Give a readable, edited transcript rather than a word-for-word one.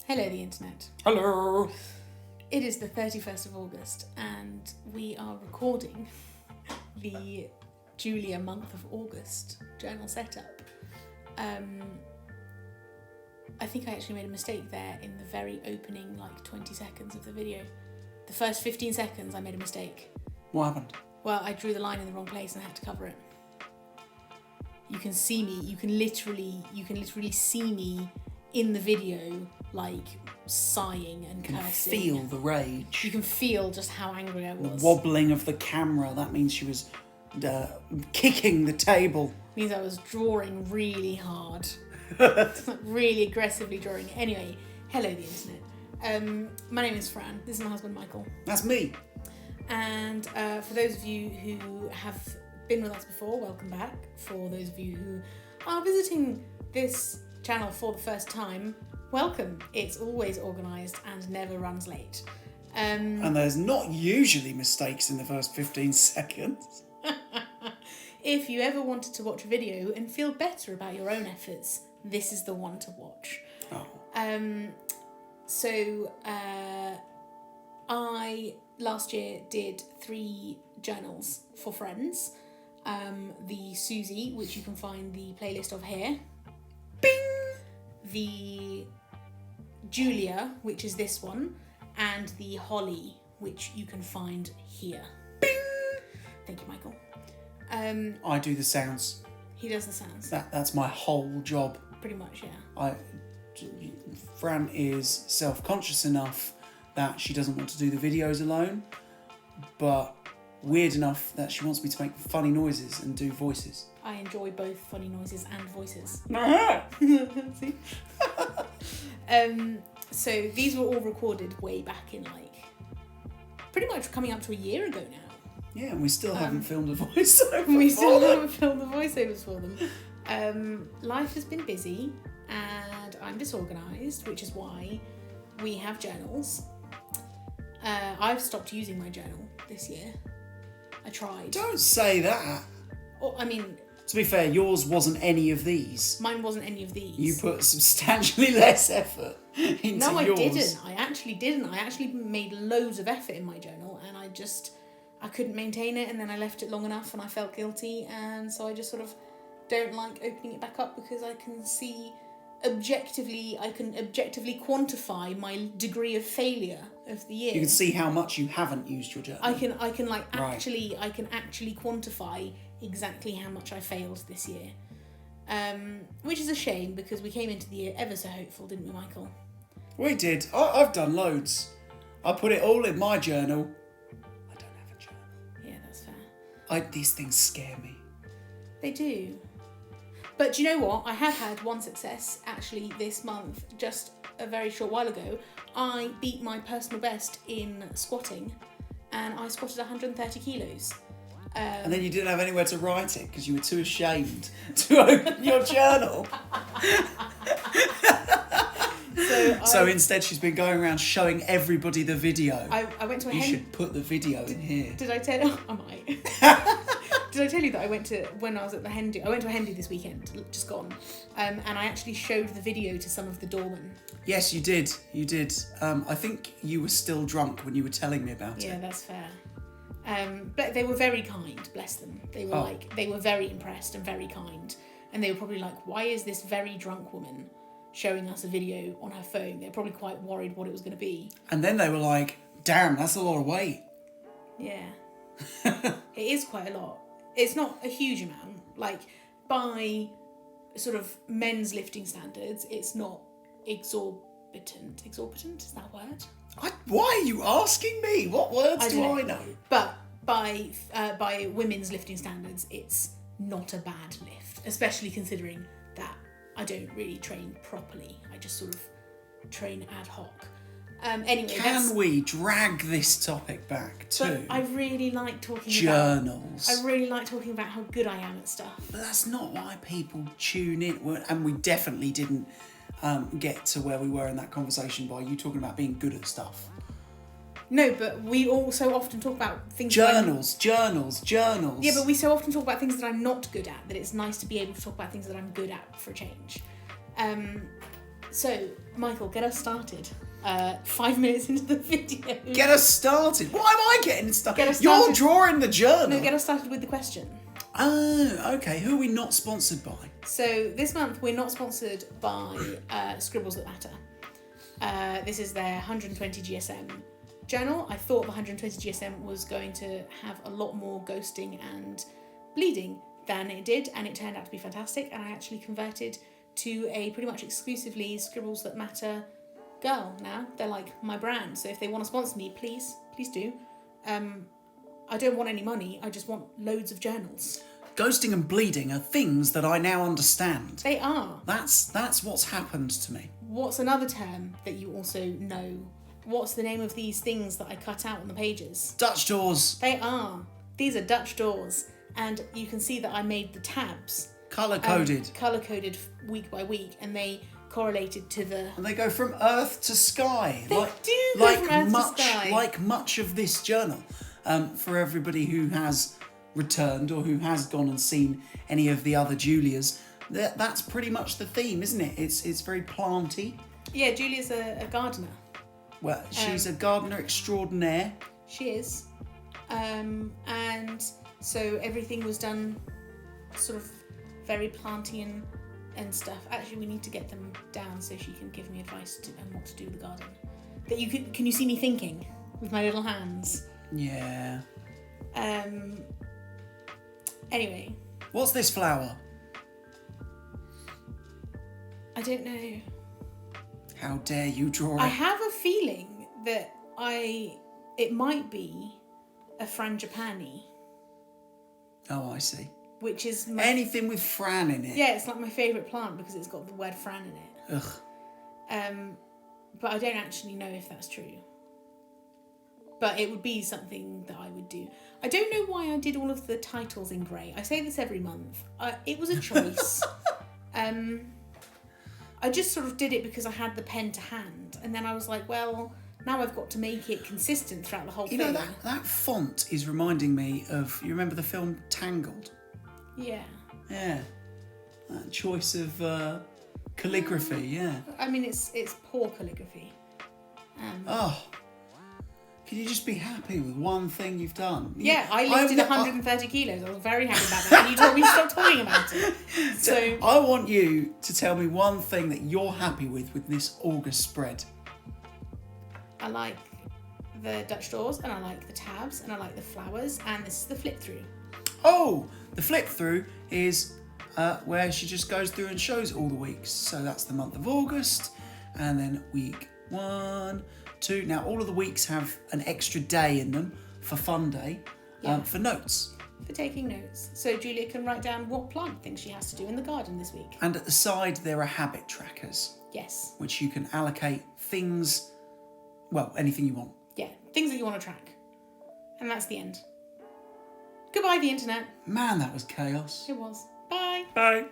Hello, the internet. Hello. It is the 31st of August, and we are recording the Julia month of August journal setup. I think I actually made a mistake there in the very opening, 20 seconds of the video. The first 15 seconds, I made a mistake. What happened? Well, I drew the line in the wrong place and I had to cover it. You can see me. You can literally see me in the video, sighing and You can cursing. feel the rage. You can feel just how angry I was. The wobbling of the camera. That means she was kicking the table. Means I was drawing really hard. Really aggressively drawing. Anyway, hello the internet. My name is Fran. This is my husband Michael. That's me. And for those of you who have been with us before, welcome back. For those of you who are visiting this channel for the first time, welcome. It's always organised and never runs late. And there's not usually mistakes in the first 15 seconds. If you ever wanted to watch a video and feel better about your own efforts, this is the one to watch. Oh. I last year did 3 journals for friends. The Susie, which you can find the playlist of here. Bing! The Julia, which is this one. And the Holly, which you can find here. Bing! Thank you, Michael. I do the sounds. He does the sounds. That's my whole job. Pretty much, yeah. Fran is self-conscious enough that she doesn't want to do the videos alone, but weird enough that she wants me to make funny noises and do voices. I enjoy both funny noises and voices. See? So these were all recorded way back in pretty much coming up to a year ago now. Yeah, and we still haven't filmed a voiceover. We still haven't filmed the voiceovers for them. Life has been busy and I'm disorganised, which is why we have journals. I've stopped using my journal this year. I tried. Don't say that. To be fair, yours wasn't any of these. Mine wasn't any of these. You put substantially less effort into yours. No, I didn't. I actually didn't. I actually made loads of effort in my journal and I couldn't maintain it, and then I left it long enough and I felt guilty, and so I just sort of don't like opening it back up because I can objectively quantify my degree of failure of the year. You can see how much you haven't used your journal. I can actually quantify exactly how much I failed this year. Which is a shame because we came into the year ever so hopeful, didn't we, Michael? We did. I've done loads. I put it all in my journal. I don't have a journal. Yeah, that's fair. These things scare me. They do. But do you know what? I have had one success actually this month, just a very short while ago. I beat my personal best in squatting and I squatted 130 kilos. And then you didn't have anywhere to write it because you were too ashamed to open your journal. So instead she's been going around showing everybody the video. I went to You should put the video in here. Did I tell you? I might. Did I tell you that when I was at the hen do? I went to a hen do this weekend, just gone, and I actually showed the video to some of the doormen. Yes, you did. You did. I think you were still drunk when you were telling me about it. Yeah, that's fair. But they were very kind, bless them. They were they were very impressed and very kind, and they were probably like, "Why is this very drunk woman showing us a video on her phone?" They're probably quite worried what it was going to be. And then they were like, "Damn, that's a lot of weight." Yeah, it is quite a lot. It's not a huge amount. By sort of men's lifting standards, it's not exorbitant. Exorbitant, is that a word? Why are you asking me? What words do I know? But by women's lifting standards, it's not a bad lift, especially considering that I don't really train properly. I just sort of train ad hoc. Anyway, Can we drag this topic back to I really like talking journals? I really like talking about how good I am at stuff. But that's not why people tune in. And we definitely didn't get to where we were in that conversation by you talking about being good at stuff. No, but we also often talk about things... Journals. Yeah, but we so often talk about things that I'm not good at, that it's nice to be able to talk about things that I'm good at for a change. So, Michael, get us started. 5 minutes into the video. Get us started. Why am I getting started? Get us You're started. drawing the journal. No, get us started with the question. Oh, okay. Who are we not sponsored by? So this month we're not sponsored by Scribbles That Matter. This is their 120 GSM journal. I thought the 120 GSM was going to have a lot more ghosting and bleeding than it did, and it turned out to be fantastic. And I actually converted to a pretty much exclusively Scribbles That Matter girl now. They're like my brand. So if they want to sponsor me, please do. I don't want any money. I just want loads of journals. Ghosting and bleeding are things that I now understand. They are. That's what's happened to me. What's another term that you also know? What's the name of these things that I cut out on the pages? Dutch doors. They are. These are Dutch doors. And you can see that I made the tabs. Colour-coded. Colour-coded week by week. And they correlated to the... And they go from earth to sky. They do go from earth to sky. Like much of this journal. For everybody who has returned or who has gone and seen any of the other Julias, that's pretty much the theme, isn't it? It's very planty. Yeah, Julia's a gardener. Well, she's a gardener extraordinaire. She is. And so everything was done sort of very planty and stuff. Actually, we need to get them down so she can give me advice on what to do with the garden. That you can you see me thinking with my little hands? Yeah. Anyway. What's this flower? I don't know. How dare you draw it? I have a feeling that it might be a frangipani. Oh, I see. Which is anything with Fran in it. Yeah, it's like my favourite plant because it's got the word Fran in it. Ugh. But I don't actually know if that's true. But it would be something that I would do. I don't know why I did all of the titles in grey. I say this every month. It was a choice. I just sort of did it because I had the pen to hand. And then I was like, well, now I've got to make it consistent throughout the whole thing. You know, that font is reminding me of... You remember the film Tangled? Yeah. Yeah. That choice of calligraphy, yeah. I mean, it's poor calligraphy. Can you just be happy with one thing you've done? Yeah, I lifted 130 kilos. I was very happy about that. And you told me to stop talking about it. So I want you to tell me one thing that you're happy with this August spread. I like the Dutch doors, and I like the tabs, and I like the flowers, and this is the flip through. Oh, the flip through is where she just goes through and shows all the weeks. So that's the month of August, and then week 1, 2. Now all of the weeks have an extra day in them for fun day, for notes. For taking notes. So Julia can write down what plant things she has to do in the garden this week. And at the side there are habit trackers. Yes. Which you can allocate things, well, anything you want. Yeah, things that you want to track. And that's the end. Goodbye, the internet. Man, that was chaos. It was. Bye. Bye.